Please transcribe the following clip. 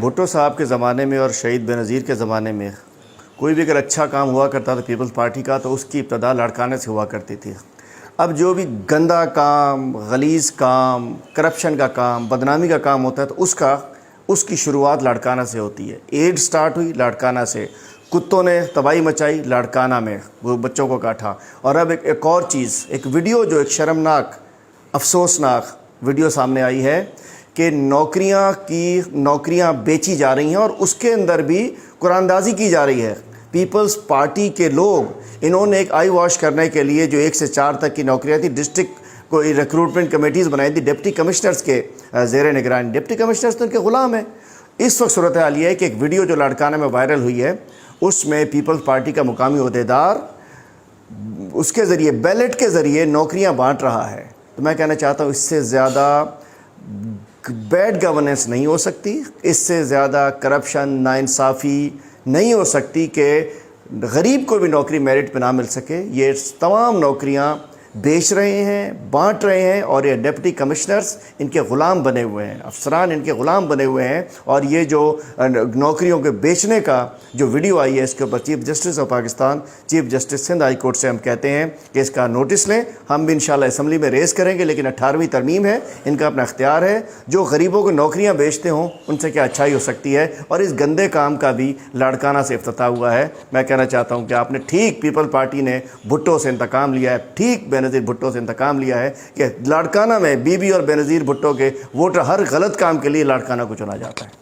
بھٹو صاحب کے زمانے میں اور شہید بینظیر کے زمانے میں کوئی بھی اگر اچھا کام ہوا کرتا تھا پیپلز پارٹی کا تو اس کی ابتدا لاڑکانہ سے ہوا کرتی تھی۔ اب جو بھی گندا کام، غلیظ کام، کرپشن کا کام، بدنامی کا کام ہوتا ہے تو اس کی شروعات لاڑکانہ سے ہوتی ہے۔ ایڈ سٹارٹ ہوئی لاڑکانہ سے، کتوں نے تباہی مچائی لاڑکانہ میں، وہ بچوں کو کاٹا۔ اور اب ایک اور چیز، ایک ویڈیو جو ایک شرمناک، افسوسناک ویڈیو سامنے آئی ہے کہ نوکریاں بیچی جا رہی ہیں اور اس کے اندر بھی قرآن اندازی کی جا رہی ہے۔ پیپلز پارٹی کے لوگ، انہوں نے ایک آئی واش کرنے کے لیے جو 1 سے 4 تک کی نوکریاں تھی، ڈسٹرکٹ کو ریکروٹمنٹ کمیٹیز بنائی تھی ڈپٹی کمشنرز کے زیر نگرانی۔ ڈپٹی کمشنرز تو ان کے غلام ہیں۔ اس وقت صورتحال یہ ہے کہ ایک ویڈیو جو لاڑکانہ میں وائرل ہوئی ہے، اس میں پیپلز پارٹی کا مقامی عہدیدار اس کے ذریعے، بیلٹ کے ذریعے نوکریاں بانٹ رہا ہے۔ تو میں کہنا چاہتا ہوں اس سے زیادہ بیڈ گورننس نہیں ہو سکتی، اس سے زیادہ کرپشن، ناانصافی نہیں ہو سکتی کہ غریب کو بھی نوکری میرٹ پہ نہ مل سکے۔ یہ تمام نوکریاں بیچ رہے ہیں، بانٹ رہے ہیں، اور یہ ڈپٹی کمشنرز ان کے غلام بنے ہوئے ہیں، افسران ان کے غلام بنے ہوئے ہیں۔ اور یہ جو نوکریوں کے بیچنے کا جو ویڈیو آئی ہے، اس کے اوپر chief justice of Pakistan, chief justice Sindh high court سے ہم کہتے ہیں کہ اس کا نوٹس لیں۔ ہم بھی انشاءاللہ اسمبلی میں ریز کریں گے، لیکن 18ویں ترمیم ہے، ان کا اپنا اختیار ہے۔ جو غریبوں کو نوکریاں بیچتے ہوں ان سے کیا اچھائی ہو سکتی ہے؟ اور اس گندے کام کا بھی لاڑکانہ سے افتتاح ہوا ہے۔ میں کہنا چاہتا ہوں کہ آپ نے ٹھیک، پیپل پارٹی نے بھٹو سے انتقام لیا ہے، ٹھیک بینظیر بھٹو سے انتقام لیا ہے کہ لاڑکانہ میں بی بی اور بینظیر بھٹو کے ووٹر ہر غلط کام کے لیے لاڑکانہ کو چنا جاتا ہے۔